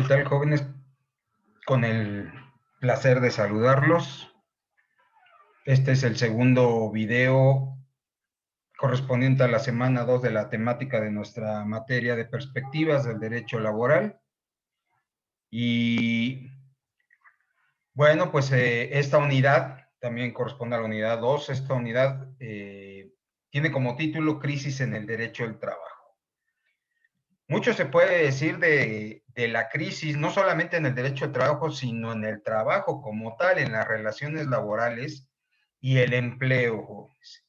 ¿Qué tal, jóvenes? Con el placer de saludarlos. Este es el segundo video correspondiente a la semana 2 de la temática de nuestra materia de perspectivas del derecho laboral. Y bueno, pues esta unidad también corresponde a la unidad 2. Esta unidad tiene como título Crisis en el derecho del trabajo. Mucho se puede decir de la crisis, no solamente en el derecho al trabajo, sino en el trabajo como tal, en las relaciones laborales y el empleo, jóvenes.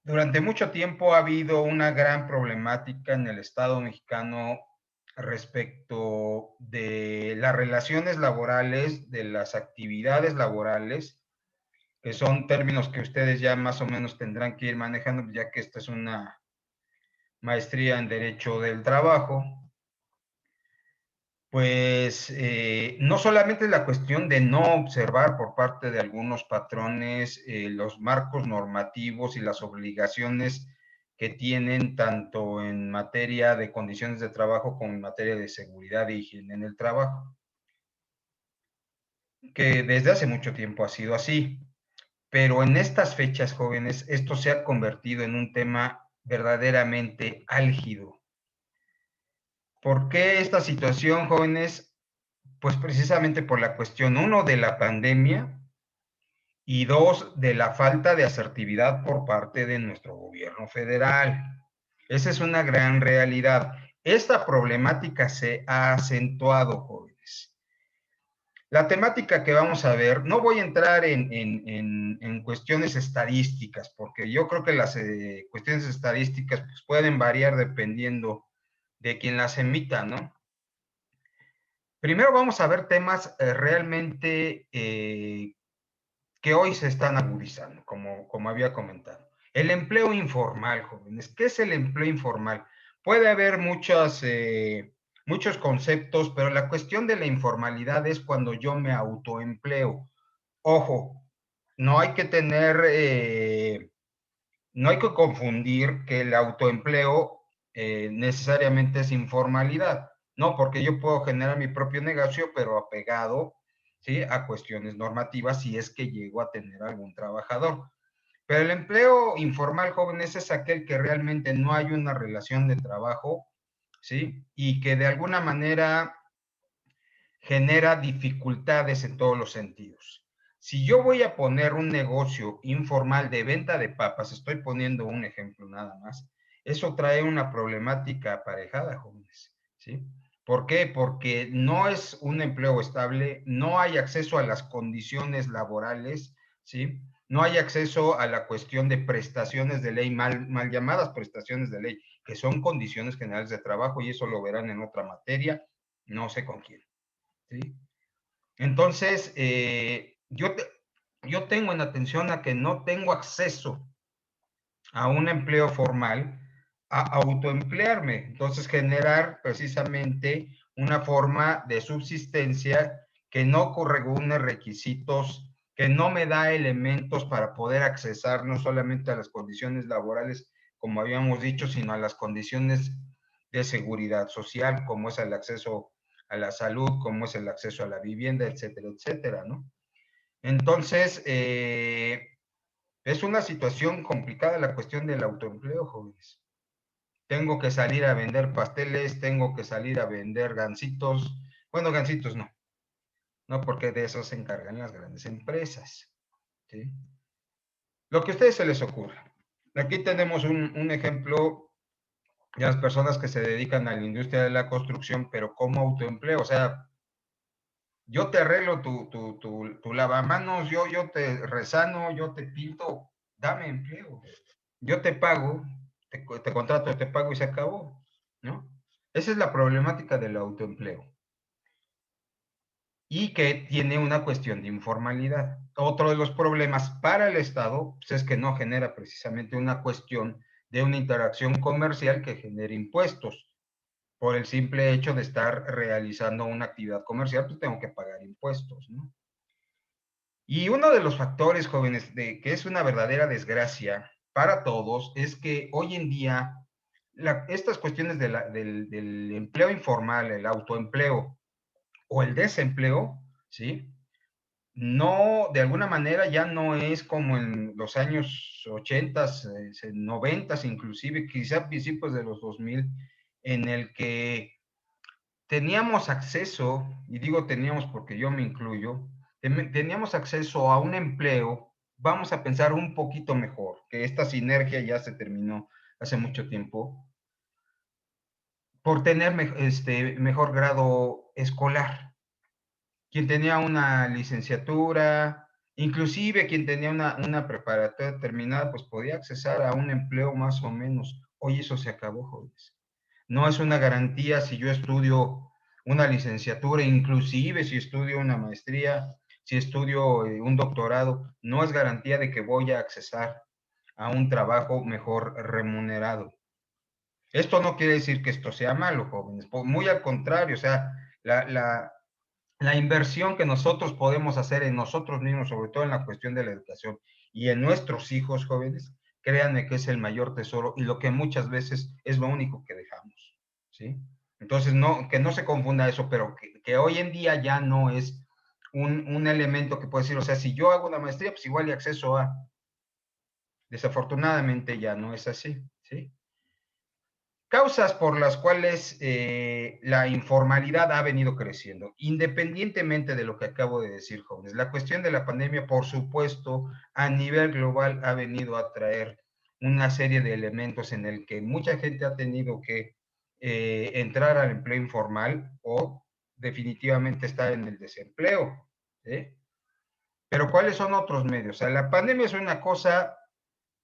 Durante mucho tiempo ha habido una gran problemática en el Estado mexicano respecto de las relaciones laborales, de las actividades laborales, que son términos que ustedes ya más o menos tendrán que ir manejando, ya que esta es una maestría en Derecho del Trabajo. Pues no solamente es la cuestión de no observar por parte de algunos patrones los marcos normativos y las obligaciones que tienen tanto en materia de condiciones de trabajo como en materia de seguridad e higiene en el trabajo, que desde hace mucho tiempo ha sido así, pero en estas fechas, jóvenes, esto se ha convertido en un tema verdaderamente álgido. ¿Por qué esta situación, jóvenes? Pues precisamente por la cuestión, uno, de la pandemia y dos, de la falta de asertividad por parte de nuestro gobierno federal. Esa es una gran realidad. Esta problemática se ha acentuado, jóvenes. La temática que vamos a ver, no voy a entrar en cuestiones estadísticas, porque yo creo que las cuestiones estadísticas pues, pueden variar dependiendo de quien las emita, ¿no? Primero vamos a ver temas realmente que hoy se están agudizando, como había comentado. El empleo informal, jóvenes. ¿Qué es el empleo informal? Puede haber muchos conceptos, pero la cuestión de la informalidad es cuando yo me autoempleo. Ojo, no hay que tener, no hay que confundir que el autoempleo necesariamente es informalidad. No, porque yo puedo generar mi propio negocio, pero apegado, ¿sí?, a cuestiones normativas si es que llego a tener algún trabajador. Pero el empleo informal, jóvenes, es aquel que realmente no hay una relación de trabajo, ¿sí? Y que de alguna manera genera dificultades en todos los sentidos. Si yo voy a poner un negocio informal de venta de papas, estoy poniendo un ejemplo nada más, eso trae una problemática aparejada, jóvenes, ¿sí? ¿Por qué? Porque no es un empleo estable, no hay acceso a las condiciones laborales, ¿sí? No hay acceso a la cuestión de prestaciones de ley, mal llamadas prestaciones de ley, que son condiciones generales de trabajo, y eso lo verán en otra materia, no sé con quién. ¿Sí? Entonces, yo tengo en atención a que no tengo acceso a un empleo formal, a autoemplearme. Entonces, generar precisamente una forma de subsistencia que no reúne requisitos, que no me da elementos para poder accesar no solamente a las condiciones laborales, como habíamos dicho, sino a las condiciones de seguridad social, como es el acceso a la salud, como es el acceso a la vivienda, etcétera, etcétera, ¿no? Entonces, es una situación complicada la cuestión del autoempleo, jóvenes. Tengo que salir a vender pasteles, tengo que salir a vender gancitos. Bueno, gancitos no, no, porque de eso se encargan las grandes empresas, ¿sí? Lo que a ustedes se les ocurra. Aquí tenemos un ejemplo de las personas que se dedican a la industria de la construcción, pero como autoempleo, o sea, yo te arreglo tu lavamanos, yo te resano, yo te pinto, dame empleo. Yo te pago, te contrato, te pago y se acabó, ¿no? Esa es la problemática del autoempleo. Y que tiene una cuestión de informalidad. Otro de los problemas para el Estado pues, es que no genera precisamente una cuestión de una interacción comercial que genere impuestos. Por el simple hecho de estar realizando una actividad comercial, pues tengo que pagar impuestos, ¿no? Y uno de los factores, jóvenes, que es una verdadera desgracia para todos, es que hoy en día estas cuestiones del empleo informal, el autoempleo o el desempleo, ¿sí? No, de alguna manera ya no es como en los años 80, 90, inclusive, quizá principios de los 2000, en el que teníamos acceso, y digo teníamos porque yo me incluyo, teníamos acceso a un empleo, vamos a pensar un poquito mejor, que esta sinergia ya se terminó hace mucho tiempo, por tener mejor grado escolar. Quien tenía una licenciatura, inclusive quien tenía una preparatoria terminada, pues podía accesar a un empleo más o menos. Hoy eso se acabó, jóvenes. No es una garantía si yo estudio una licenciatura, inclusive si estudio una maestría, si estudio un doctorado, no es garantía de que voy a accesar a un trabajo mejor remunerado. Esto no quiere decir que esto sea malo, jóvenes, muy al contrario, o sea, la inversión que nosotros podemos hacer en nosotros mismos, sobre todo en la cuestión de la educación y en nuestros hijos jóvenes, créanme que es el mayor tesoro y lo que muchas veces es lo único que dejamos, ¿sí? Entonces, no, que no se confunda eso, pero que hoy en día ya no es un elemento que puede decir, o sea, si yo hago una maestría, pues igual y acceso a. Desafortunadamente ya no es así, ¿sí? Causas por las cuales la informalidad ha venido creciendo, independientemente de lo que acabo de decir, jóvenes. La cuestión de la pandemia, por supuesto, a nivel global ha venido a traer una serie de elementos en el que mucha gente ha tenido que entrar al empleo informal o definitivamente estar en el desempleo. ¿Sí? Pero ¿cuáles son otros medios? O sea, la pandemia es una cosa,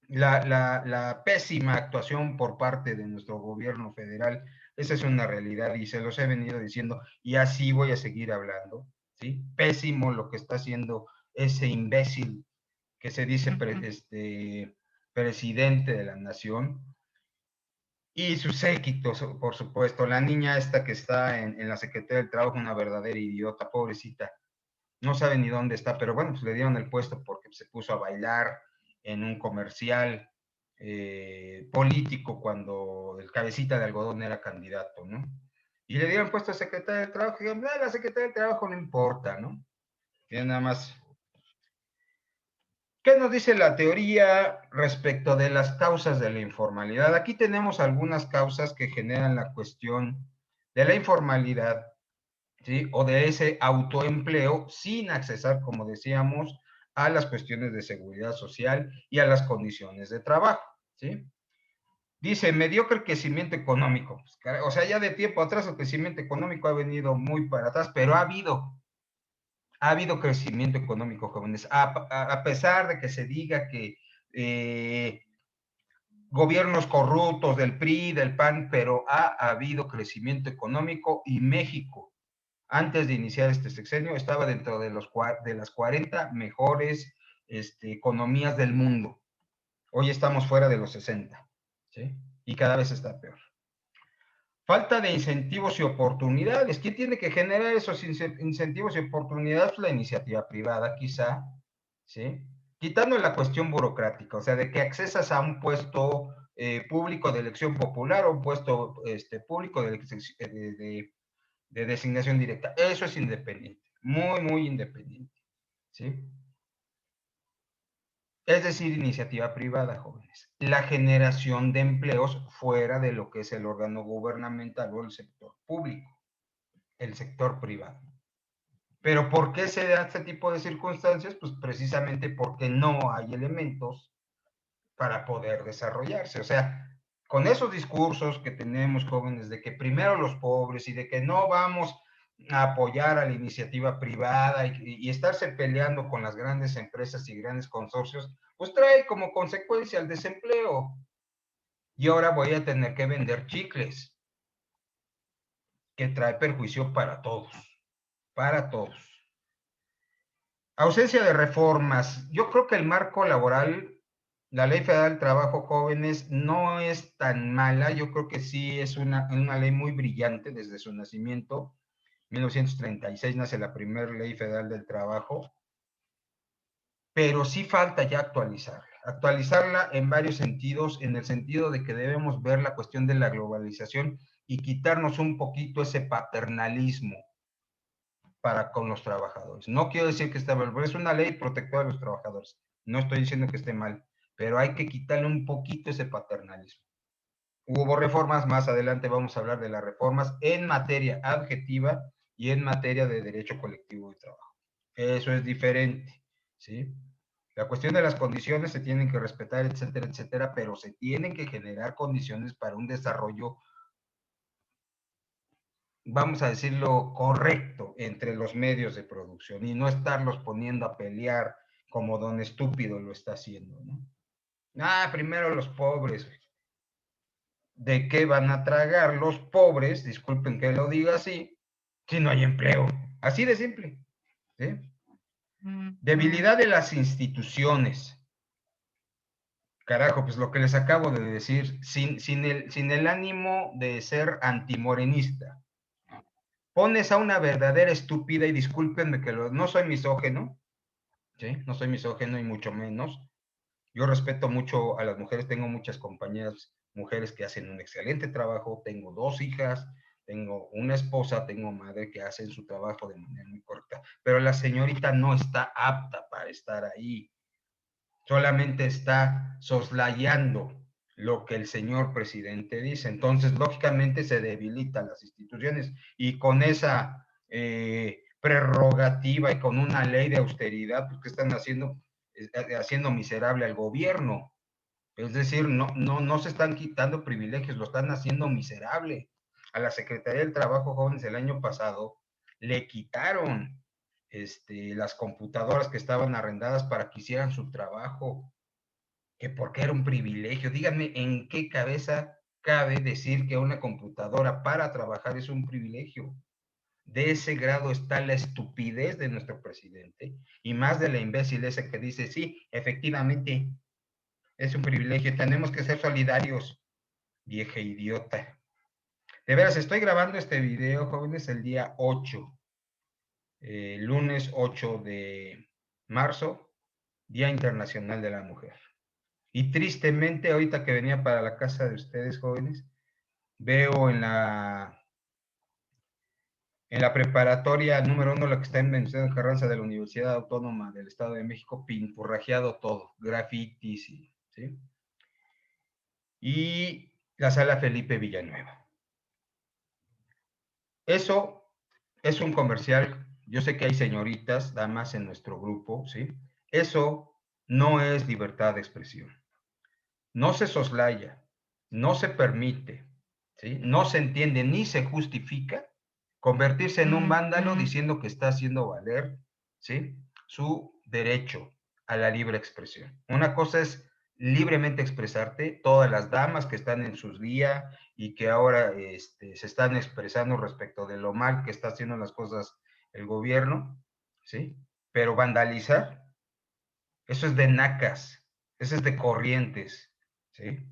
la pésima actuación por parte de nuestro gobierno federal, esa es una realidad y se los he venido diciendo y así voy a seguir hablando, ¿sí? Pésimo lo que está haciendo ese imbécil que se dice presidente de la nación y sus séquitos, por supuesto. La niña esta que está en la Secretaría del Trabajo, una verdadera idiota, pobrecita. No sabe ni dónde está, pero bueno, pues le dieron el puesto porque se puso a bailar en un comercial político cuando el cabecita de algodón era candidato, ¿no? Y le dieron puesto a secretaria del Trabajo y dijeron, la secretaria del Trabajo no importa, ¿no? Y nada más. ¿Qué nos dice la teoría respecto de las causas de la informalidad? Aquí tenemos algunas causas que generan la cuestión de la informalidad, ¿sí? O de ese autoempleo sin accesar, como decíamos, a las cuestiones de seguridad social y a las condiciones de trabajo, ¿sí? Dice, mediocre crecimiento económico. O sea, ya de tiempo atrás el crecimiento económico ha venido muy para atrás, pero ha habido crecimiento económico, jóvenes, a pesar de que se diga que gobiernos corruptos del PRI, del PAN, pero ha habido crecimiento económico y México, antes de iniciar este sexenio, estaba dentro de las 40 mejores economías del mundo. Hoy estamos fuera de los 60, ¿sí? Y cada vez está peor. Falta de incentivos y oportunidades. ¿Quién tiene que generar esos incentivos y oportunidades? La iniciativa privada, quizá, ¿sí? Quitando la cuestión burocrática, o sea, de que accesas a un puesto público de elección popular o un puesto público de designación directa. Eso es independiente, muy, muy independiente, ¿sí? Es decir, iniciativa privada, jóvenes. La generación de empleos fuera de lo que es el órgano gubernamental o el sector público, el sector privado. ¿Pero por qué se da este tipo de circunstancias? Pues precisamente porque no hay elementos para poder desarrollarse. O sea, con esos discursos que tenemos, jóvenes, de que primero los pobres y de que no vamos a apoyar a la iniciativa privada y estarse peleando con las grandes empresas y grandes consorcios, pues trae como consecuencia el desempleo. Y ahora voy a tener que vender chicles, que trae perjuicio para todos, para todos. Ausencia de reformas. Yo creo que el marco laboral, la Ley Federal del Trabajo, jóvenes, no es tan mala. Yo creo que sí es una ley muy brillante desde su nacimiento. 1936 nace la primera Ley Federal del Trabajo, pero sí falta ya actualizarla. Actualizarla en varios sentidos, en el sentido de que debemos ver la cuestión de la globalización y quitarnos un poquito ese paternalismo para con los trabajadores. No quiero decir que esté mal, pero es una ley protectora de los trabajadores. No estoy diciendo que esté mal, pero hay que quitarle un poquito ese paternalismo. Hubo reformas, más adelante vamos a hablar de las reformas en materia adjetiva y en materia de derecho colectivo de trabajo. Eso es diferente, ¿sí? La cuestión de las condiciones se tienen que respetar, etcétera, etcétera, pero se tienen que generar condiciones para un desarrollo, vamos a decirlo, correcto entre los medios de producción y no estarlos poniendo a pelear como don estúpido lo está haciendo, ¿no? Ah, primero los pobres. ¿De qué van a tragar los pobres? Disculpen que lo diga así, si no hay empleo. Así de simple, ¿sí? Debilidad de las instituciones. Carajo, pues lo que les acabo de decir, sin el ánimo de ser antimorenista. Pones a una verdadera estúpida, y discúlpenme que no soy misógeno, ¿sí? No soy misógeno y mucho menos. Yo respeto mucho a las mujeres, tengo muchas compañeras mujeres que hacen un excelente trabajo, tengo 2 hijas, tengo una esposa, tengo madre que hacen su trabajo de manera muy correcta, pero la señorita no está apta para estar ahí, solamente está soslayando lo que el señor presidente dice. Entonces, lógicamente, se debilitan las instituciones y con esa prerrogativa y con una ley de austeridad, pues, ¿qué están haciendo? Haciendo miserable al gobierno. Es decir, no se están quitando privilegios, lo están haciendo miserable. A la Secretaría del Trabajo, jóvenes, el año pasado le quitaron las computadoras que estaban arrendadas para que hicieran su trabajo, que porque era un privilegio. Díganme, ¿en qué cabeza cabe decir que una computadora para trabajar es un privilegio? De ese grado está la estupidez de nuestro presidente y más de la imbécil ese que dice, sí, efectivamente, es un privilegio, tenemos que ser solidarios, vieja idiota. De veras, estoy grabando este video, jóvenes, el día 8, lunes 8 de marzo, Día Internacional de la Mujer. Y tristemente, ahorita que venía para la casa de ustedes, jóvenes, veo en la preparatoria número 1, la que está en Venustiano Carranza de la Universidad Autónoma del Estado de México, pinturrajeado todo, grafitis, ¿sí? Y la sala Felipe Villanueva. Eso es un comercial. Yo sé que hay señoritas, damas en nuestro grupo, ¿sí? Eso no es libertad de expresión. No se soslaya, no se permite, ¿sí? No se entiende ni se justifica convertirse en un vándalo diciendo que está haciendo valer, ¿sí?, su derecho a la libre expresión. Una cosa es libremente expresarte, todas las damas que están en sus días y que ahora se están expresando respecto de lo mal que está haciendo las cosas el gobierno, ¿sí? Pero vandalizar, eso es de nacas, eso es de corrientes, ¿sí?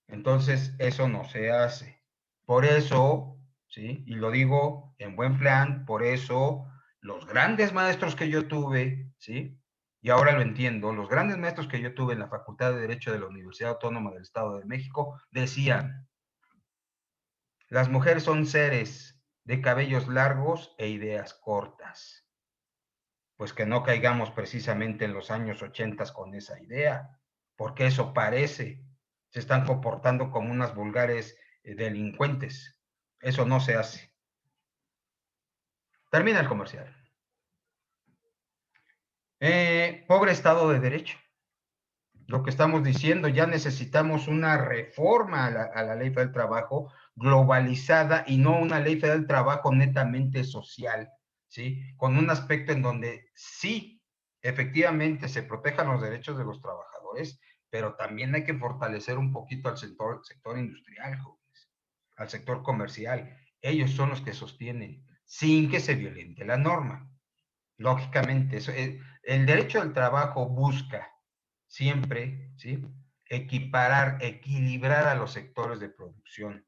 Entonces, eso no se hace. Por eso, ¿sí? Y lo digo en buen plan, por eso los grandes maestros que yo tuve, ¿sí? Y ahora lo entiendo, los grandes maestros que yo tuve en la Facultad de Derecho de la Universidad Autónoma del Estado de México decían, las mujeres son seres de cabellos largos e ideas cortas. Pues que no caigamos precisamente en los años 80 con esa idea, porque eso parece, se están comportando como unas vulgares delincuentes. Eso no se hace. Termina el comercial. Pobre Estado de Derecho. Lo que estamos diciendo, ya necesitamos una reforma a la Ley Federal del Trabajo globalizada y no una Ley Federal del Trabajo netamente social, ¿sí? Con un aspecto en donde sí, efectivamente, se protejan los derechos de los trabajadores, pero también hay que fortalecer un poquito al sector industrial, jóvenes, al sector comercial. Ellos son los que sostienen, sin que se violente la norma. Lógicamente, el derecho al trabajo busca siempre, ¿sí?, equiparar, equilibrar a los sectores de producción,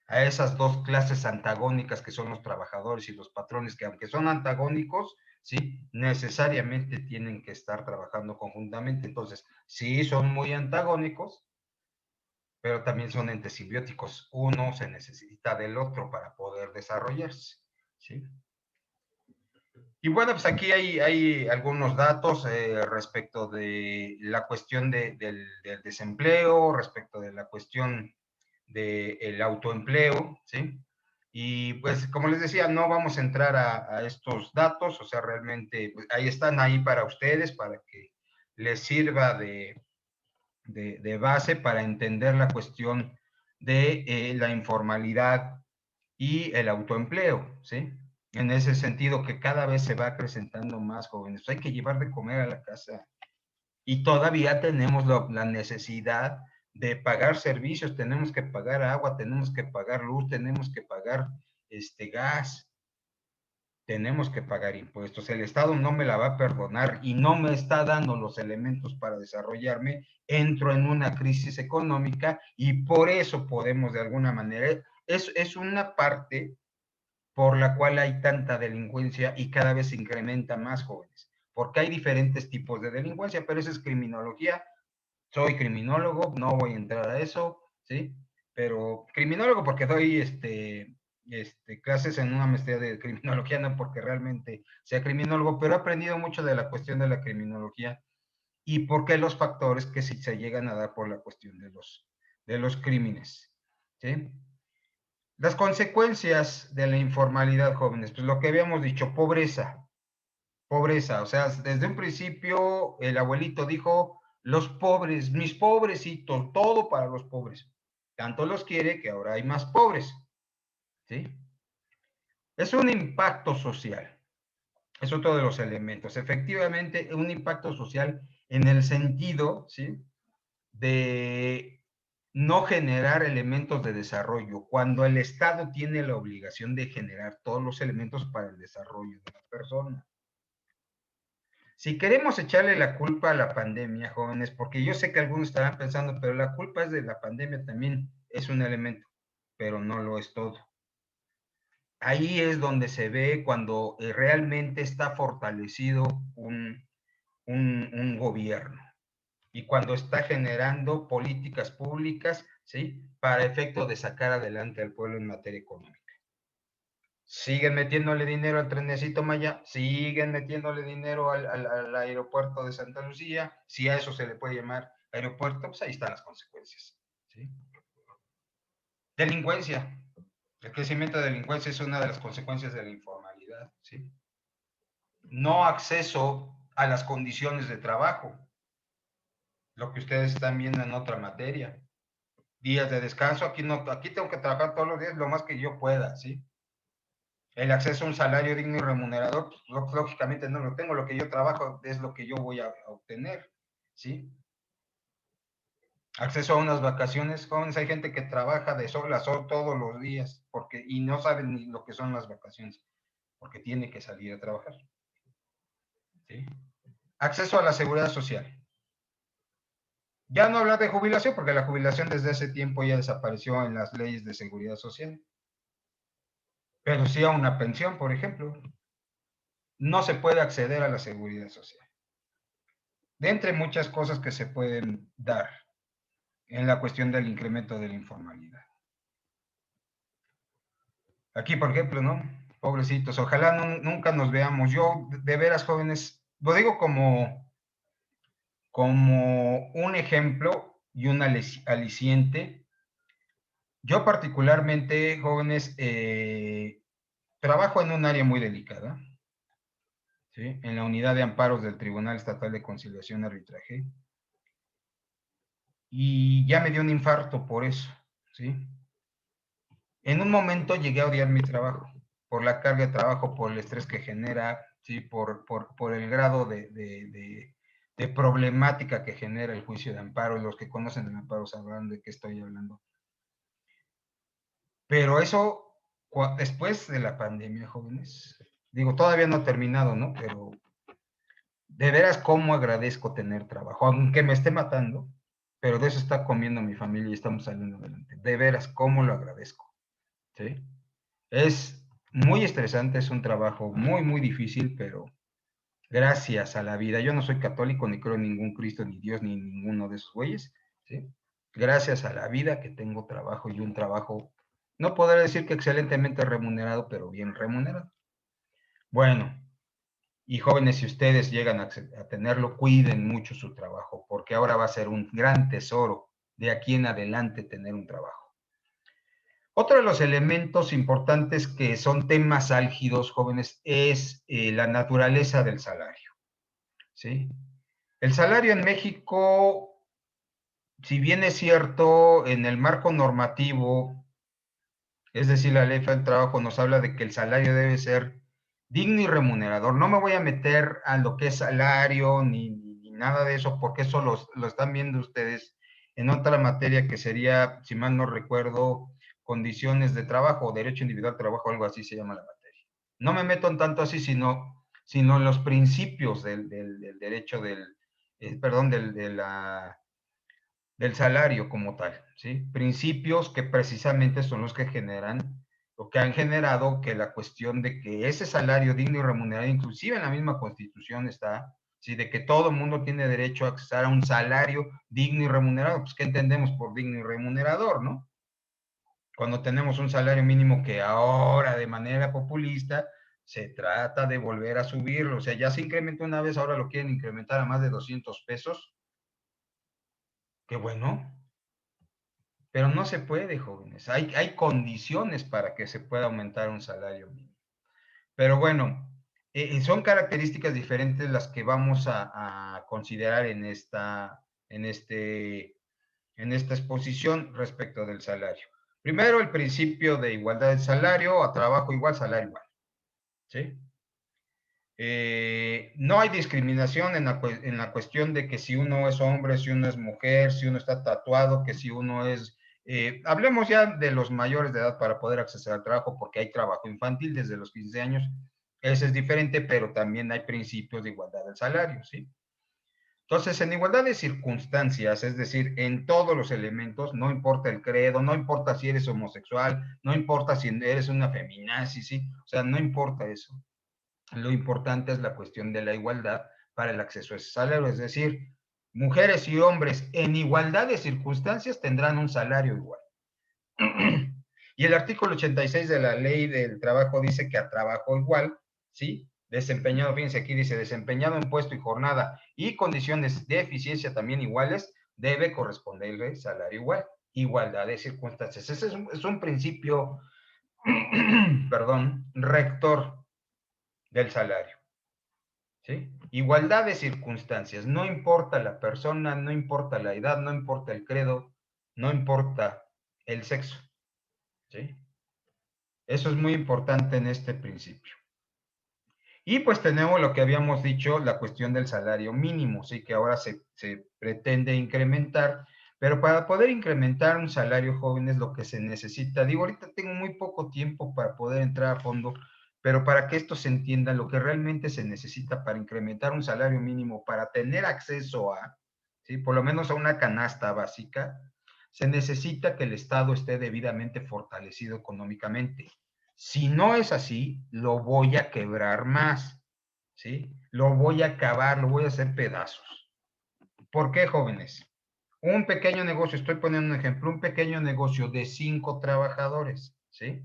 a esas dos clases antagónicas que son los trabajadores y los patrones, que aunque son antagónicos, ¿sí? Necesariamente tienen que estar trabajando conjuntamente. Entonces, sí son muy antagónicos, pero también son entes simbióticos. Uno se necesita del otro para poder desarrollarse, ¿sí? Y bueno, pues aquí hay algunos datos respecto de la cuestión del desempleo, respecto de la cuestión del autoempleo, ¿sí? Y pues como les decía, no vamos a entrar a estos datos, o sea, realmente pues, ahí están ahí para ustedes, para que les sirva de base para entender la cuestión de la informalidad y el autoempleo, ¿sí? En ese sentido que cada vez se va acrecentando más jóvenes. Hay que llevar de comer a la casa y todavía tenemos la necesidad de pagar servicios, tenemos que pagar agua, tenemos que pagar luz, tenemos que pagar gas, tenemos que pagar impuestos. El Estado no me la va a perdonar y no me está dando los elementos para desarrollarme. Entro en una crisis económica y por eso podemos de alguna manera, es una parte por la cual hay tanta delincuencia y cada vez se incrementa más jóvenes, porque hay diferentes tipos de delincuencia, pero eso es criminología. Soy criminólogo, no voy a entrar a eso, ¿sí? Pero criminólogo porque doy clases en una maestría de criminología, no porque realmente sea criminólogo, pero he aprendido mucho de la cuestión de la criminología y por qué los factores que sí se llegan a dar por la cuestión de los crímenes, ¿sí? Las consecuencias de la informalidad, jóvenes, pues lo que habíamos dicho, pobreza, pobreza, o sea, desde un principio el abuelito dijo, los pobres, mis pobrecitos, todo para los pobres. Tanto los quiere que ahora hay más pobres, ¿sí? Es un impacto social, es otro de los elementos. Efectivamente, un impacto social en el sentido, ¿sí? De no generar elementos de desarrollo, cuando el Estado tiene la obligación de generar todos los elementos para el desarrollo de la persona. Si queremos echarle la culpa a la pandemia, jóvenes, porque yo sé que algunos estarán pensando, pero la culpa es de la pandemia también, es un elemento, pero no lo es todo. Ahí es donde se ve cuando realmente está fortalecido un gobierno y cuando está generando políticas públicas, ¿sí? Para efecto de sacar adelante al pueblo en materia económica. Siguen metiéndole dinero al trenecito Maya, siguen metiéndole dinero al aeropuerto de Santa Lucía, si a eso se le puede llamar aeropuerto, pues ahí están las consecuencias, ¿sí? Delincuencia. El crecimiento de delincuencia es una de las consecuencias de la informalidad, ¿sí? No acceso a las condiciones de trabajo, lo que ustedes están viendo en otra materia. Días de descanso, aquí no, aquí tengo que trabajar todos los días lo más que yo pueda, ¿sí? El acceso a un salario digno y remunerador, pues, lógicamente no lo tengo, lo que yo trabajo es lo que yo voy a obtener, ¿sí? Acceso a unas vacaciones, jóvenes, hay gente que trabaja de sol a sol todos los días y no saben ni lo que son las vacaciones, porque tiene que salir a trabajar, ¿sí? Acceso a la seguridad social. Ya no hablar de jubilación, porque la jubilación desde ese tiempo ya desapareció en las leyes de seguridad social, pero sí a una pensión, por ejemplo. No se puede acceder a la seguridad social. De entre muchas cosas que se pueden dar en la cuestión del incremento de la informalidad. Aquí, por ejemplo, ¿no? Pobrecitos, ojalá nunca nos veamos. Yo, de veras, jóvenes, lo digo como un ejemplo y un aliciente. Yo particularmente, jóvenes, trabajo en un área muy delicada, ¿sí? En la unidad de amparos del Tribunal Estatal de Conciliación y Arbitraje. Y ya me dio un infarto por eso, ¿sí? En un momento llegué a odiar mi trabajo, por la carga de trabajo, por el estrés que genera, ¿sí? Por el grado de problemática que genera el juicio de amparo, y los que conocen el amparo sabrán de qué estoy hablando. Pero eso, después de la pandemia, jóvenes, digo, todavía no ha terminado, ¿no? Pero de veras, cómo agradezco tener trabajo, aunque me esté matando, pero de eso está comiendo mi familia y estamos saliendo adelante. De veras, cómo lo agradezco, ¿sí? Es muy estresante, es un trabajo muy, muy difícil, pero gracias a la vida. Yo no soy católico, ni creo en ningún Cristo, ni Dios, ni ninguno de esos güeyes, ¿sí? Gracias a la vida que tengo trabajo y un trabajo, no podré decir que excelentemente remunerado, pero bien remunerado. Bueno, y jóvenes, si ustedes llegan a tenerlo, cuiden mucho su trabajo, porque ahora va a ser un gran tesoro de aquí en adelante tener un trabajo. Otro de los elementos importantes que son temas álgidos, jóvenes, es la naturaleza del salario, ¿sí? El salario en México, si bien es cierto, en el marco normativo, es decir, la ley del trabajo nos habla de que el salario debe ser digno y remunerador. No me voy a meter a lo que es salario ni nada de eso, porque eso lo están viendo ustedes en otra materia que sería, si mal no recuerdo, condiciones de trabajo, derecho individual al trabajo, algo así se llama la materia. No me meto en tanto así, sino en los principios del derecho perdón, del salario como tal, ¿sí? Principios que precisamente son los que generan o que han generado que la cuestión de que ese salario digno y remunerado, inclusive en la misma Constitución está, ¿sí? De que todo el mundo tiene derecho a acceder a un salario digno y remunerado. Pues, ¿qué entendemos por digno y remunerador, no? Cuando tenemos un salario mínimo que ahora de manera populista se trata de volver a subirlo, o sea, ya se incrementó una vez, ahora lo quieren incrementar a más de 200 pesos, qué bueno, pero no se puede, jóvenes. Hay condiciones para que se pueda aumentar un salario mínimo. Pero bueno, son características diferentes las que vamos a considerar en, este, en esta exposición respecto del salario. Primero, el principio de igualdad de salario, a trabajo igual, salario igual. ¿Sí? No hay discriminación en la cuestión de que si uno es hombre, si uno es mujer, si uno está tatuado, que si uno es... hablemos ya de los mayores de edad para poder acceder al trabajo, porque hay trabajo infantil desde los 15 años. Ese es diferente, pero también hay principios de igualdad del salario, ¿sí? Entonces, en igualdad de circunstancias, es decir, en todos los elementos, no importa el credo, no importa si eres homosexual, no importa si eres una feminazi, ¿sí? O sea, no importa eso. Lo importante es la cuestión de la igualdad para el acceso a ese salario, es decir, mujeres y hombres en igualdad de circunstancias tendrán un salario igual. Y el artículo 86 de la ley del trabajo dice que a trabajo igual, ¿sí? Desempeñado, fíjense aquí dice, desempeñado en puesto y jornada y condiciones de eficiencia también iguales, debe corresponderle salario igual. Igualdad de circunstancias. Ese es un principio, perdón, rector del salario. ¿Sí? Igualdad de circunstancias, no importa la persona, no importa la edad, no importa el credo, no importa el sexo. ¿Sí? Eso es muy importante en este principio. Y pues tenemos lo que habíamos dicho, la cuestión del salario mínimo, ¿sí? Que ahora se pretende incrementar, pero para poder incrementar un salario joven es lo que se necesita. Digo, ahorita tengo muy poco tiempo para poder entrar a fondo, pero para que esto se entienda, lo que realmente se necesita para incrementar un salario mínimo, para tener acceso a, ¿sí? Por lo menos a una canasta básica, se necesita que el Estado esté debidamente fortalecido económicamente. Si no es así, lo voy a quebrar más, ¿sí? Lo voy a acabar, lo voy a hacer pedazos. ¿Por qué, jóvenes? Un pequeño negocio, estoy poniendo un ejemplo, un pequeño negocio de 5 trabajadores, ¿sí?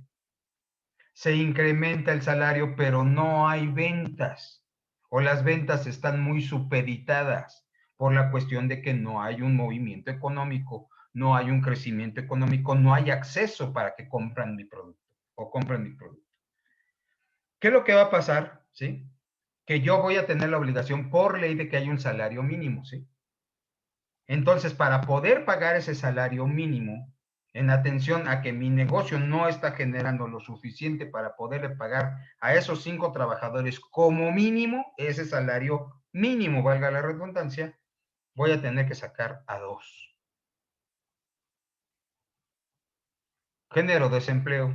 Se incrementa el salario, pero no hay ventas, o las ventas están muy supeditadas por la cuestión de que no hay un movimiento económico, no hay un crecimiento económico, no hay acceso para que compren mi producto o compren mi producto. ¿Qué es lo que va a pasar? ¿Sí? Que yo voy a tener la obligación por ley de que haya un salario mínimo, ¿sí? Entonces, para poder pagar ese salario mínimo, en atención a que mi negocio no está generando lo suficiente para poderle pagar a esos 5 trabajadores como mínimo, ese salario mínimo, valga la redundancia, voy a tener que sacar a 2. Género, desempleo.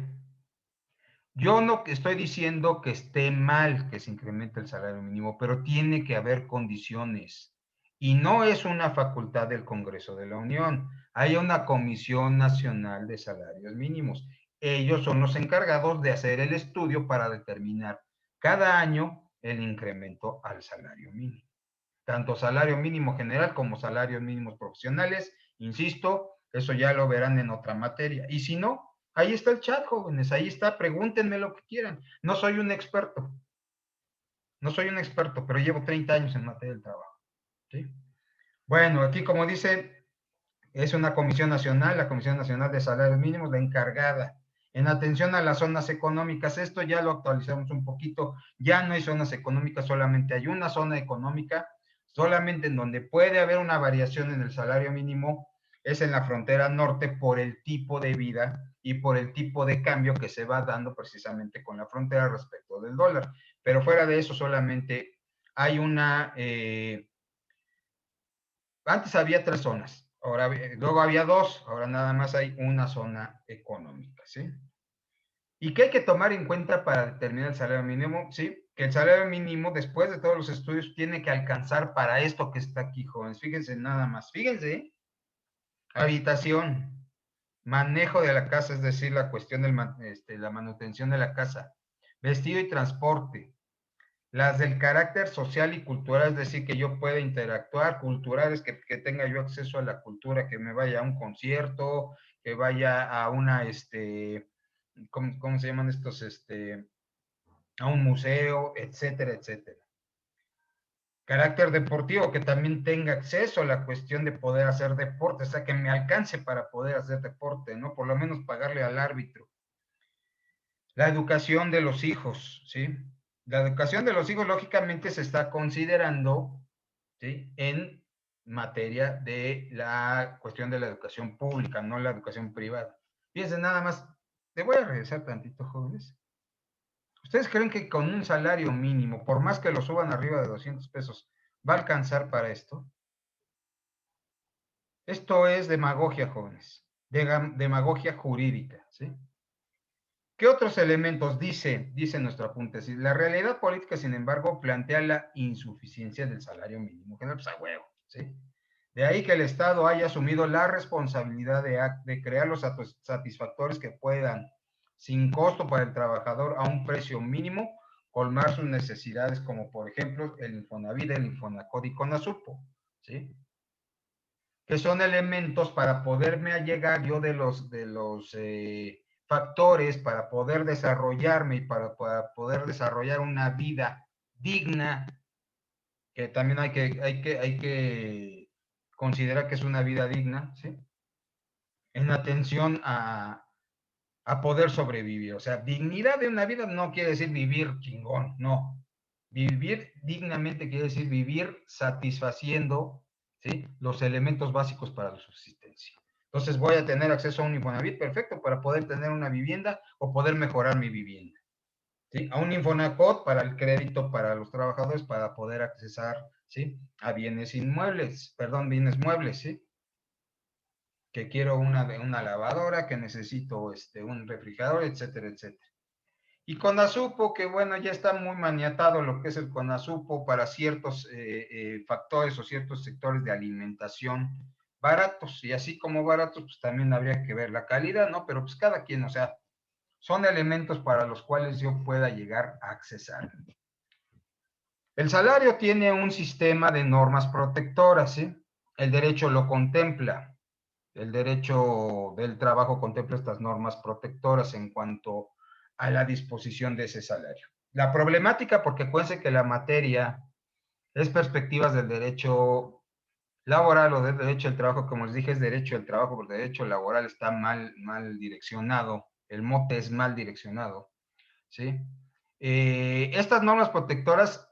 Yo no estoy diciendo que esté mal que se incremente el salario mínimo, pero tiene que haber condiciones. Y no es una facultad del Congreso de la Unión. Hay una Comisión Nacional de Salarios Mínimos. Ellos son los encargados de hacer el estudio para determinar cada año el incremento al salario mínimo. Tanto salario mínimo general como salarios mínimos profesionales, insisto, eso ya lo verán en otra materia. Y si no, ahí está el chat, jóvenes, ahí está, pregúntenme lo que quieran. No soy un experto, pero llevo 30 años en materia del trabajo. ¿Sí? Bueno, aquí como dice, es una comisión nacional, la Comisión Nacional de Salarios Mínimos, la encargada en atención a las zonas económicas. Esto ya lo actualizamos un poquito, ya no hay zonas económicas, solamente hay una zona económica, solamente en donde puede haber una variación en el salario mínimo es en la frontera norte por el tipo de vida y por el tipo de cambio que se va dando precisamente con la frontera respecto del dólar. Pero fuera de eso solamente hay una... antes había 3 zonas, ahora, luego había 2, ahora nada más hay una zona económica, ¿sí? ¿Y qué hay que tomar en cuenta para determinar el salario mínimo? Sí, que el salario mínimo, después de todos los estudios, tiene que alcanzar para esto que está aquí, jóvenes. Fíjense nada más, fíjense, habitación, manejo de la casa, es decir, la cuestión de la manutención de la casa, vestido y transporte, las del carácter social y cultural, es decir, que yo pueda interactuar, culturales, que tenga yo acceso a la cultura, que me vaya a un concierto, que vaya a una, ¿cómo se llaman estos? A un museo, etcétera, etcétera. Carácter deportivo, que también tenga acceso a la cuestión de poder hacer deporte, o sea, que me alcance para poder hacer deporte, ¿no? Por lo menos pagarle al árbitro. La educación de los hijos, ¿sí? La educación de los hijos, lógicamente, se está considerando, ¿sí? En materia de la cuestión de la educación pública, no la educación privada. Fíjense nada más, te voy a regresar tantito, jóvenes. ¿Ustedes creen que con un salario mínimo, por más que lo suban arriba de 200 pesos, va a alcanzar para esto? Esto es demagogia, jóvenes, demagogia jurídica, ¿sí? ¿Qué otros elementos dice nuestro apunte? Si la realidad política, sin embargo, plantea la insuficiencia del salario mínimo general, pues a huevo, ¿sí? De ahí que el Estado haya asumido la responsabilidad de crear los satisfactores que puedan, sin costo para el trabajador, a un precio mínimo, colmar sus necesidades, como por ejemplo el Infonavit, el Infonacod y Conasupo, ¿sí? Que son elementos para poderme allegar yo de los factores para poder desarrollarme y para poder desarrollar una vida digna, que también hay que considerar que es una vida digna, ¿sí? En atención a poder sobrevivir. O sea, dignidad de una vida no quiere decir vivir chingón, no. Vivir dignamente quiere decir vivir satisfaciendo, ¿sí?, los elementos básicos para la subsistencia. Entonces voy a tener acceso a un Infonavit, perfecto, para poder tener una vivienda o poder mejorar mi vivienda. ¿Sí? A un Infonacot para el crédito para los trabajadores para poder accesar, ¿sí?, a bienes inmuebles, perdón, bienes muebles, ¿sí? Que quiero una lavadora, que necesito un refrigerador, etcétera, etcétera. Y Conasupo, que bueno, ya está muy maniatado lo que es el Conasupo para ciertos factores o ciertos sectores de alimentación baratos, y así como baratos, pues también habría que ver la calidad, ¿no? Pero pues cada quien, o sea, son elementos para los cuales yo pueda llegar a accesar. El salario tiene un sistema de normas protectoras, ¿sí? El derecho lo contempla. El derecho del trabajo contempla estas normas protectoras en cuanto a la disposición de ese salario. La problemática, porque acuérdense que la materia es perspectivas del derecho laboral o del derecho del trabajo, como les dije, es derecho del trabajo, porque el derecho laboral está mal direccionado, el mote es mal direccionado, ¿sí? Estas normas protectoras,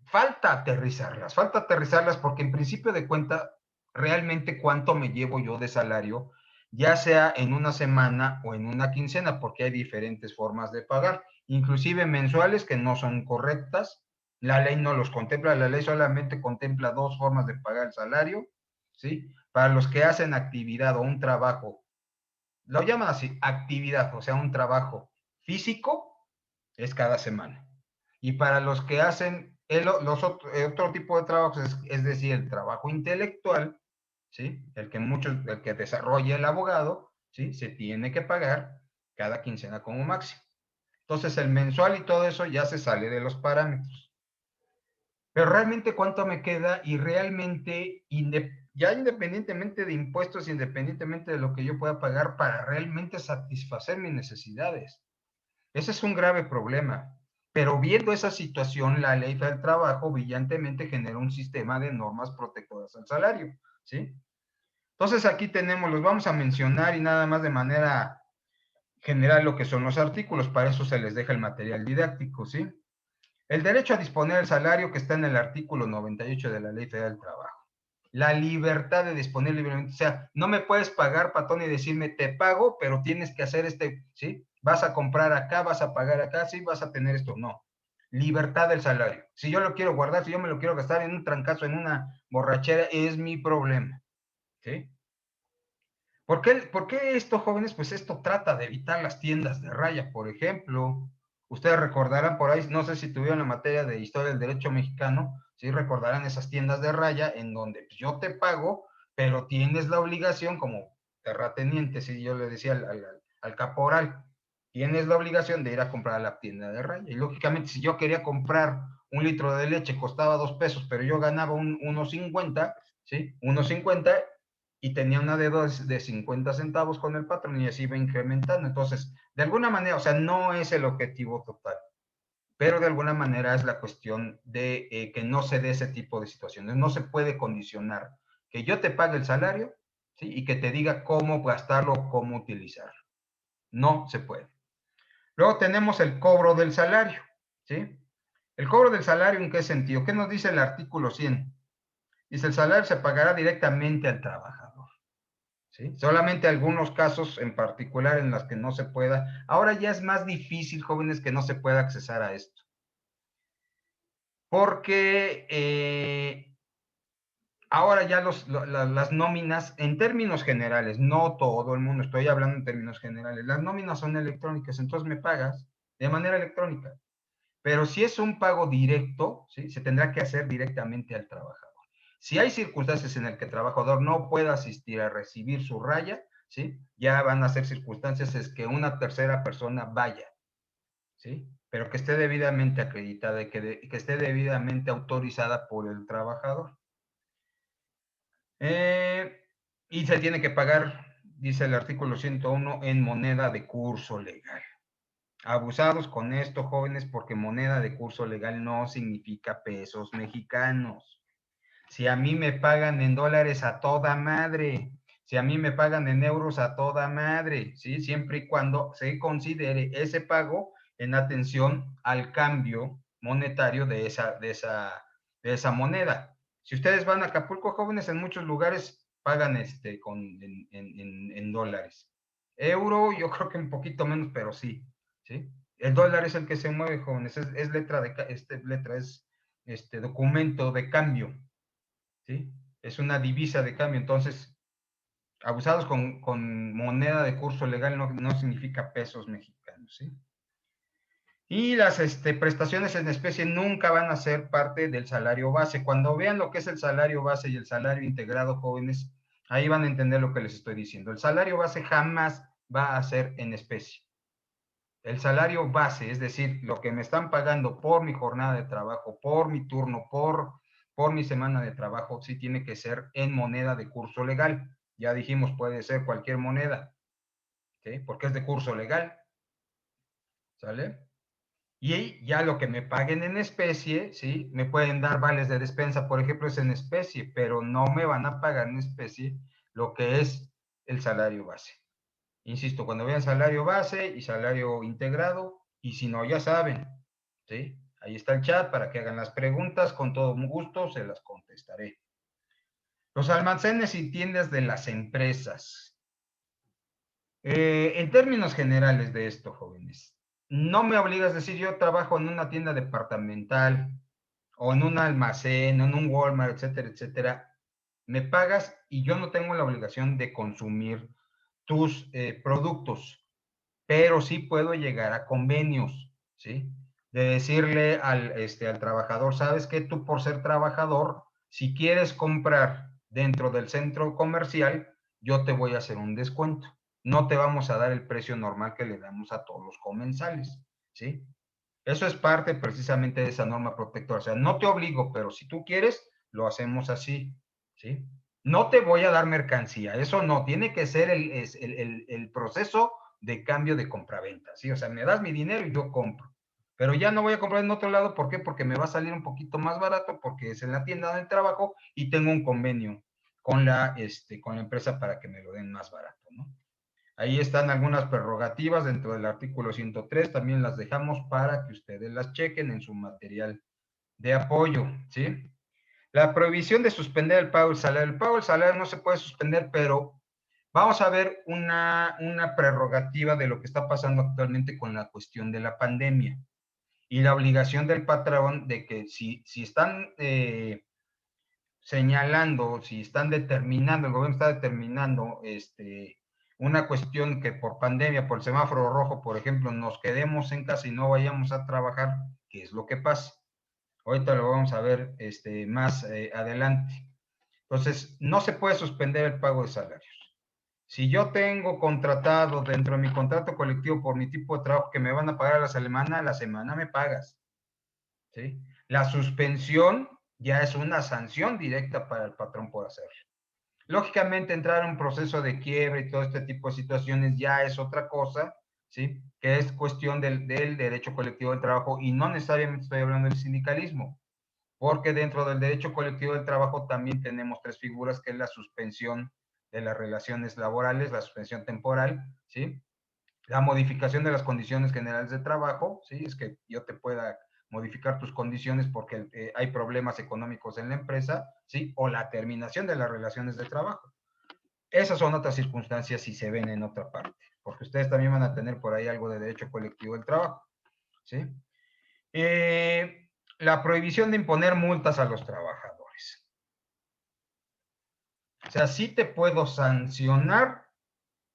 falta aterrizarlas porque en principio de cuenta, realmente cuánto me llevo yo de salario, ya sea en una semana o en una quincena, porque hay diferentes formas de pagar, inclusive mensuales que no son correctas, la ley no los contempla, la ley solamente contempla 2 formas de pagar el salario, ¿sí? Para los que hacen actividad o un trabajo, lo llaman así, actividad, o sea, un trabajo físico, es cada semana. Y para los que hacen otro tipo de trabajos, es decir, el trabajo intelectual, ¿sí? El que desarrolla el abogado, ¿sí? Se tiene que pagar cada quincena como máximo. Entonces el mensual y todo eso ya se sale de los parámetros. Pero realmente cuánto me queda y realmente, ya independientemente de impuestos, independientemente de lo que yo pueda pagar para realmente satisfacer mis necesidades. Ese es un grave problema. Pero viendo esa situación, la ley del trabajo brillantemente genera un sistema de normas protectoras al salario, ¿sí? Entonces aquí tenemos, los vamos a mencionar y nada más de manera general lo que son los artículos, para eso se les deja el material didáctico, ¿sí? El derecho a disponer del salario que está en el artículo 98 de la Ley Federal del Trabajo. La libertad de disponer libremente, o sea, no me puedes pagar, patrón, y decirme, te pago, pero tienes que hacer ¿sí? Vas a comprar acá, vas a pagar acá, sí, vas a tener esto, no. Libertad del salario. Si yo lo quiero guardar, si yo me lo quiero gastar en un trancazo, en una borrachera, es mi problema, ¿sí? ¿Por qué esto, jóvenes? Pues esto trata de evitar las tiendas de raya, por ejemplo. Ustedes recordarán por ahí, no sé si tuvieron la materia de historia del derecho mexicano, sí recordarán esas tiendas de raya en donde pues, yo te pago, pero tienes la obligación como terrateniente, si yo le decía al caporal, tienes la obligación de ir a comprar a la tienda de raya. Y lógicamente, si yo quería comprar un litro de leche, costaba 2 pesos, pero yo ganaba 1.50, ¿sí? 1.50 y tenía una deuda de 50 centavos con el patrón y así iba incrementando. Entonces, de alguna manera, o sea, no es el objetivo total, pero de alguna manera es la cuestión de que no se dé ese tipo de situaciones. No se puede condicionar que yo te pague el salario, ¿sí? Y que te diga cómo gastarlo, cómo utilizarlo. No se puede. Luego tenemos el cobro del salario, ¿sí? El cobro del salario, ¿en qué sentido? ¿Qué nos dice el artículo 100? Dice, el salario se pagará directamente al trabajador. ¿Sí? Solamente algunos casos en particular en los que no se pueda. Ahora ya es más difícil, jóvenes, que no se pueda accesar a esto. Porque ahora ya las nóminas, en términos generales, no todo el mundo, estoy hablando en términos generales, las nóminas son electrónicas, entonces me pagas de manera electrónica. Pero si es un pago directo, ¿sí? Se tendrá que hacer directamente al trabajador. Si hay circunstancias en las que el trabajador no pueda asistir a recibir su raya, ¿sí? Ya van a ser circunstancias es que una tercera persona vaya, ¿sí? Pero que esté debidamente acreditada y que esté debidamente autorizada por el trabajador. Y se tiene que pagar, dice el artículo 101, en moneda de curso legal. Abusados con esto, jóvenes, porque moneda de curso legal no significa pesos mexicanos. Si a mí me pagan en dólares, a toda madre. Si a mí me pagan en euros, a toda madre, ¿sí? Siempre y cuando se considere ese pago en atención al cambio monetario de esa moneda. Si ustedes van a Acapulco, jóvenes, en muchos lugares pagan en dólares. Euro, yo creo que un poquito menos, pero sí, ¿sí? El dólar es el que se mueve, jóvenes, es documento de cambio, ¿sí? Es una divisa de cambio, entonces, abusados con moneda de curso legal no significa pesos mexicanos, ¿sí? Y las prestaciones en especie nunca van a ser parte del salario base. Cuando vean lo que es el salario base y el salario integrado, jóvenes, ahí van a entender lo que les estoy diciendo. El salario base jamás va a ser en especie. El salario base, es decir, lo que me están pagando por mi jornada de trabajo, por mi turno, por mi semana de trabajo, sí tiene que ser en moneda de curso legal. Ya dijimos, puede ser cualquier moneda, ¿sí? Porque es de curso legal, ¿sale? Y ya lo que me paguen en especie, ¿sí? Me pueden dar vales de despensa, por ejemplo, es en especie, pero no me van a pagar en especie lo que es el salario base. Insisto, cuando vean salario base y salario integrado, y si no, ya saben, ¿sí? Ahí está el chat para que hagan las preguntas, con todo gusto se las contestaré. Los almacenes y tiendas de las empresas. En términos generales de esto, jóvenes, no me obligas a decir yo trabajo en una tienda departamental o en un almacén, en un Walmart, etcétera, etcétera. Me pagas y yo no tengo la obligación de consumir tus productos, pero sí puedo llegar a convenios, ¿sí? De decirle al trabajador, ¿sabes qué? Tú por ser trabajador, si quieres comprar dentro del centro comercial, yo te voy a hacer un descuento. No te vamos a dar el precio normal que le damos a todos los comensales, ¿sí? Eso es parte precisamente de esa norma protectora. O sea, no te obligo, pero si tú quieres, lo hacemos así, ¿sí? No te voy a dar mercancía, eso no, tiene que ser el proceso de cambio de compraventa, ¿sí? O sea, me das mi dinero y yo compro. Pero ya no voy a comprar en otro lado, ¿por qué? Porque me va a salir un poquito más barato, porque es en la tienda donde trabajo y tengo un convenio con la empresa para que me lo den más barato, ¿no? Ahí están algunas prerrogativas dentro del artículo 103, también las dejamos para que ustedes las chequen en su material de apoyo, ¿sí? La prohibición de suspender el pago del salario. El pago del salario no se puede suspender, pero vamos a ver una prerrogativa de lo que está pasando actualmente con la cuestión de la pandemia y la obligación del patrón de que si están señalando, si están determinando, el gobierno está determinando una cuestión que por pandemia, por el semáforo rojo, por ejemplo, nos quedemos en casa y no vayamos a trabajar, ¿qué es lo que pasa? Ahorita lo vamos a ver más adelante. Entonces, no se puede suspender el pago de salarios. Si yo tengo contratado dentro de mi contrato colectivo por mi tipo de trabajo que me van a pagar a la semana me pagas. ¿Sí? La suspensión ya es una sanción directa para el patrón por hacerlo. Lógicamente, entrar en un proceso de quiebre y todo este tipo de situaciones ya es otra cosa, ¿sí? Que es cuestión del derecho colectivo del trabajo y no necesariamente estoy hablando del sindicalismo, porque dentro del derecho colectivo del trabajo también tenemos tres figuras, que es la suspensión de las relaciones laborales, la suspensión temporal, ¿sí? La modificación de las condiciones generales de trabajo, ¿sí? Es que yo te pueda modificar tus condiciones porque hay problemas económicos en la empresa, ¿sí? O la terminación de las relaciones de trabajo. Esas son otras circunstancias y se ven en otra parte, porque ustedes también van a tener por ahí algo de derecho colectivo del trabajo, ¿sí? La prohibición de imponer multas a los trabajadores. O sea, sí te puedo sancionar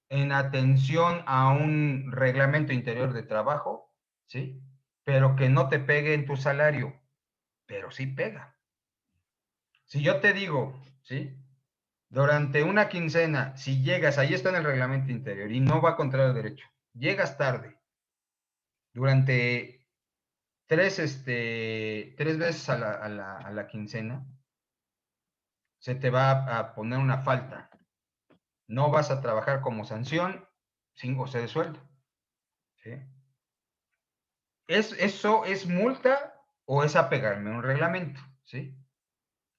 en atención a un reglamento interior de trabajo, ¿sí? Pero que no te pegue en tu salario, pero sí pega. Si yo te digo, ¿sí? Durante una quincena, si llegas, ahí está en el reglamento interior y no va contra el derecho, llegas tarde, durante tres veces a la quincena, se te va a poner una falta. No vas a trabajar como sanción sin goce de sueldo, ¿sí? ¿Eso es multa o es apegarme a un reglamento? ¿Sí?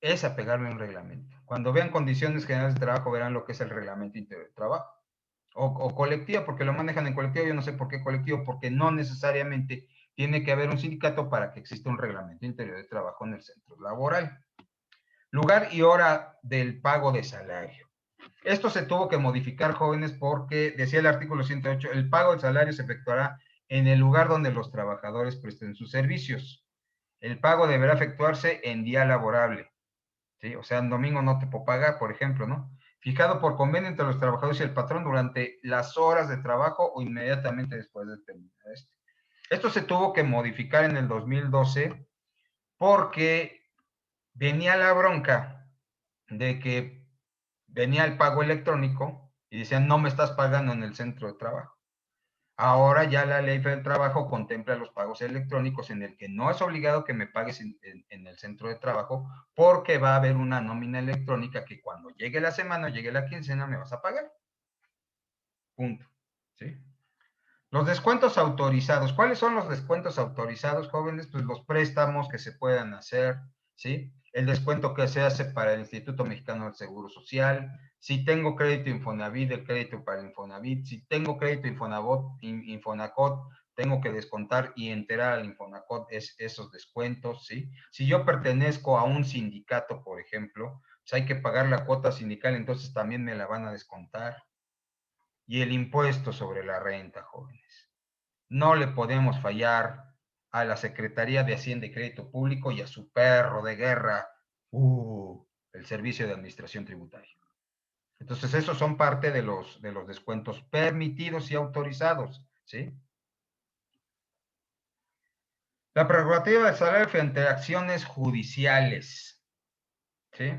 Es apegarme a un reglamento. Cuando vean condiciones generales de trabajo, verán lo que es el reglamento interior de trabajo. O colectivo, porque lo manejan en colectivo, yo no sé por qué colectivo, porque no necesariamente tiene que haber un sindicato para que exista un reglamento interior de trabajo en el centro laboral. Lugar y hora del pago de salario. Esto se tuvo que modificar, jóvenes, porque decía el artículo 108, el pago del salario se efectuará en el lugar donde los trabajadores presten sus servicios. El pago deberá efectuarse en día laborable, ¿sí? O sea, en domingo no te puedo pagar, por ejemplo, ¿no? Fijado por convenio entre los trabajadores y el patrón durante las horas de trabajo o inmediatamente después de terminar este. Esto se tuvo que modificar en el 2012 porque venía la bronca de que venía el pago electrónico y decían, no me estás pagando en el centro de trabajo. Ahora ya la ley del trabajo contempla los pagos electrónicos en el que no es obligado que me pagues en el centro de trabajo porque va a haber una nómina electrónica que cuando llegue la semana, llegue la quincena, me vas a pagar. Punto. ¿Sí? Los descuentos autorizados. ¿Cuáles son los descuentos autorizados, jóvenes? Pues los préstamos que se puedan hacer, ¿sí? El descuento que se hace para el Instituto Mexicano del Seguro Social. Si tengo crédito Infonavit, el crédito para el Infonavit. Si tengo crédito Infonacot, tengo que descontar y enterar al Infonacot esos descuentos, ¿sí? Si yo pertenezco a un sindicato, por ejemplo, pues hay que pagar la cuota sindical, entonces también me la van a descontar. Y el impuesto sobre la renta, jóvenes. No le podemos fallar a la Secretaría de Hacienda y Crédito Público y a su perro de guerra, el Servicio de Administración Tributaria. Entonces, esos son parte de los descuentos permitidos y autorizados, ¿sí? La prerrogativa del salario frente a acciones judiciales, ¿sí?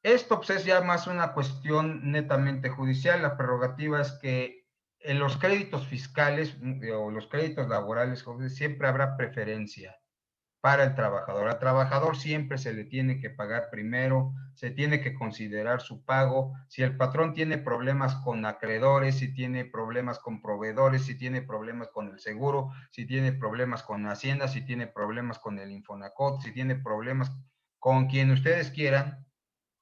Esto pues, es ya más una cuestión netamente judicial. La prerrogativa es que En los créditos fiscales o los créditos laborales, siempre habrá preferencia para el trabajador. Al trabajador siempre se le tiene que pagar primero, se tiene que considerar su pago. Si el patrón tiene problemas con acreedores, si tiene problemas con proveedores, si tiene problemas con el seguro, si tiene problemas con Hacienda, si tiene problemas con el Infonacot, si tiene problemas con quien ustedes quieran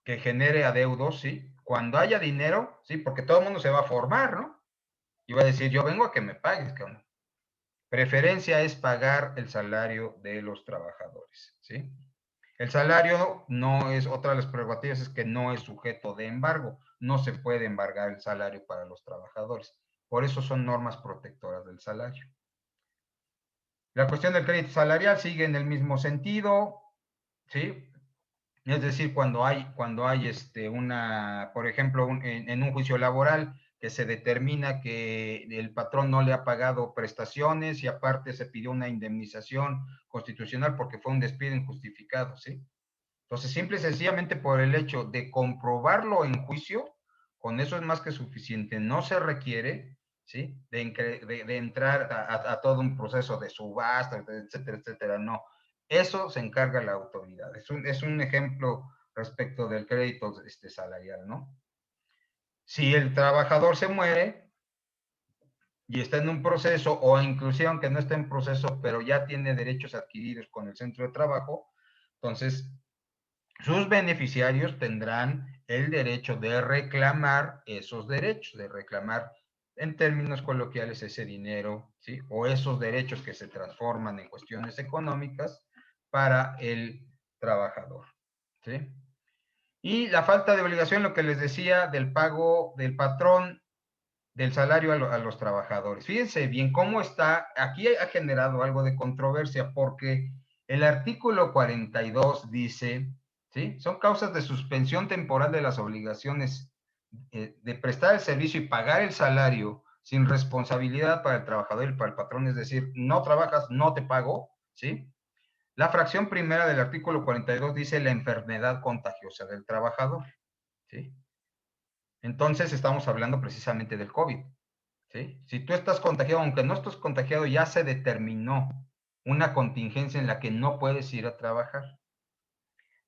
que genere adeudos, ¿sí? Cuando haya dinero, ¿sí? Porque todo el mundo se va a formar, ¿no? Y va a decir, yo vengo a que me pagues, cabrón. Preferencia es pagar el salario de los trabajadores, ¿sí? El salario no es, otra de las prerrogativas es que no es sujeto de embargo, no se puede embargar el salario para los trabajadores. Por eso son normas protectoras del salario. La cuestión del crédito salarial sigue en el mismo sentido, ¿sí? Es decir, cuando hay por ejemplo, en un juicio laboral que se determina que el patrón no le ha pagado prestaciones y aparte se pidió una indemnización constitucional porque fue un despido injustificado, ¿sí? Entonces, simple y sencillamente por el hecho de comprobarlo en juicio, con eso es más que suficiente. No se requiere, ¿sí? De entrar a todo un proceso de subasta, etcétera, etcétera. No. Eso se encarga la autoridad. Es un ejemplo respecto del crédito salarial, ¿no? Si el trabajador se muere y está en un proceso, o inclusive aunque no esté en proceso, pero ya tiene derechos adquiridos con el centro de trabajo, entonces sus beneficiarios tendrán el derecho de reclamar esos derechos, de reclamar en términos coloquiales ese dinero, ¿sí? O esos derechos que se transforman en cuestiones económicas para el trabajador, ¿sí? Y la falta de obligación, lo que les decía, del pago del patrón del salario a los trabajadores. Fíjense bien cómo está, aquí ha generado algo de controversia porque el artículo 42 dice, ¿sí? Son causas de suspensión temporal de las obligaciones de prestar el servicio y pagar el salario sin responsabilidad para el trabajador y para el patrón, es decir, no trabajas, no te pago, ¿sí? La fracción primera del artículo 42 dice la enfermedad contagiosa del trabajador, ¿sí? Entonces estamos hablando precisamente del COVID. ¿Sí? Si tú estás contagiado, aunque no estés contagiado, ya se determinó una contingencia en la que no puedes ir a trabajar.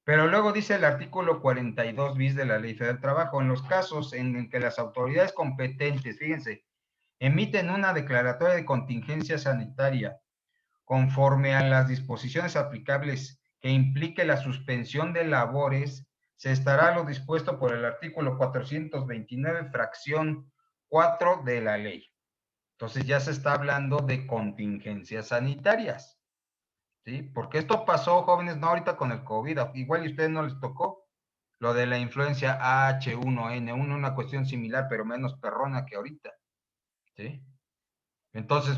Pero luego dice el artículo 42 bis de la Ley Federal del Trabajo, en los casos en que las autoridades competentes, fíjense, emiten una declaratoria de contingencia sanitaria conforme a las disposiciones aplicables que implique la suspensión de labores, se estará lo dispuesto por el artículo 429, fracción 4 de la ley. Entonces ya se está hablando de contingencias sanitarias, ¿sí? Porque esto pasó, jóvenes, no ahorita con el COVID, igual y a ustedes no les tocó lo de la influencia H1N1, una cuestión similar, pero menos perrona que ahorita, ¿sí? Entonces,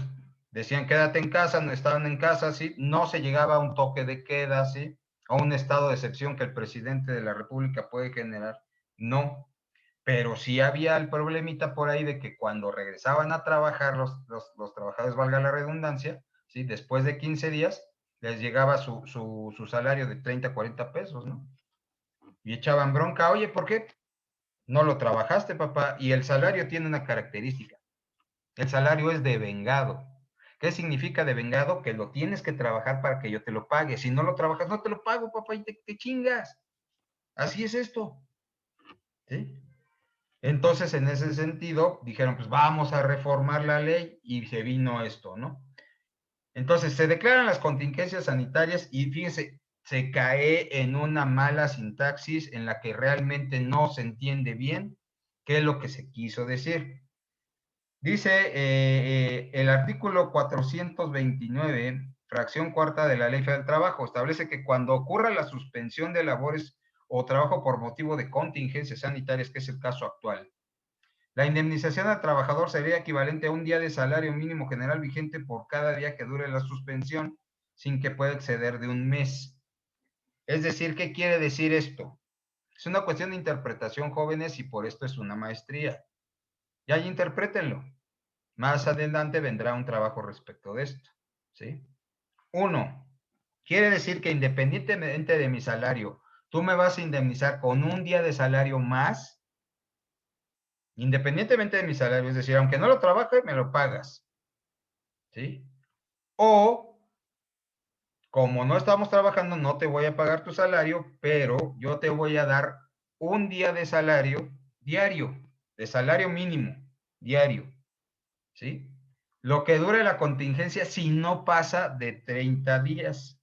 decían quédate en casa, no estaban en casa, ¿sí? No se llegaba a un toque de queda, ¿sí? A un estado de excepción que el presidente de la República puede generar, no. Pero sí había el problemita por ahí de que cuando regresaban a trabajar los trabajadores, valga la redundancia, ¿sí? Después de 15 días, les llegaba su salario de 30, 40 pesos, ¿no? Y echaban bronca, oye, ¿por qué no lo trabajaste, papá? Y el salario tiene una característica, el salario es devengado. ¿Qué significa devengado? Que lo tienes que trabajar para que yo te lo pague. Si no lo trabajas, no te lo pago, papá, y te chingas. Así es esto, ¿sí? Entonces, en ese sentido, dijeron, pues vamos a reformar la ley y se vino esto, ¿no? Entonces, se declaran las contingencias sanitarias y fíjense, se cae en una mala sintaxis en la que realmente no se entiende bien qué es lo que se quiso decir. Dice el artículo 429, fracción cuarta de la Ley Federal del Trabajo, establece que cuando ocurra la suspensión de labores o trabajo por motivo de contingencias sanitarias, que es el caso actual, la indemnización al trabajador sería equivalente a un día de salario mínimo general vigente por cada día que dure la suspensión, sin que pueda exceder de un mes. Es decir, ¿qué quiere decir esto? Es una cuestión de interpretación, jóvenes, y por esto es una maestría. Ya interprétenlo. Más adelante vendrá un trabajo respecto de esto, ¿sí? Uno, quiere decir que independientemente de mi salario, tú me vas a indemnizar con un día de salario más, independientemente de mi salario, es decir, aunque no lo trabaje, me lo pagas, ¿sí? O, como no estamos trabajando, no te voy a pagar tu salario, pero yo te voy a dar un día de salario diario, de salario mínimo diario, ¿sí? Lo que dure la contingencia si no pasa de 30 días,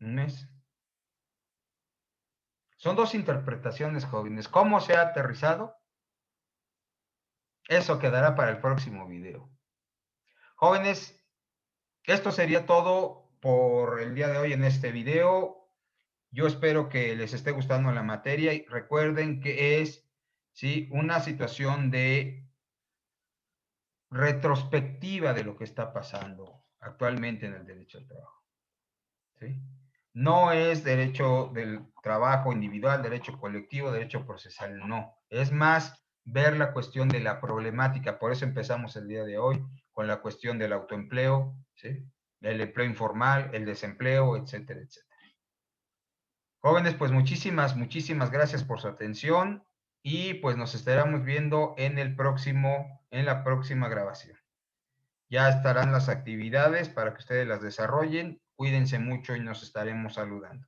un mes. Son dos interpretaciones, jóvenes. ¿Cómo se ha aterrizado? Eso quedará para el próximo video. Jóvenes, esto sería todo por el día de hoy en este video. Yo espero que les esté gustando la materia y recuerden que es, ¿sí?, una situación de retrospectiva de lo que está pasando actualmente en el derecho al trabajo, ¿sí? No es derecho del trabajo individual, derecho colectivo, derecho procesal, no. Es más ver la cuestión de la problemática. Por eso empezamos el día de hoy con la cuestión del autoempleo, ¿sí?, el empleo informal, el desempleo, etcétera, etcétera. Jóvenes, pues muchísimas gracias por su atención y pues nos estaremos viendo en la próxima grabación. Ya estarán las actividades para que ustedes las desarrollen. Cuídense mucho y nos estaremos saludando.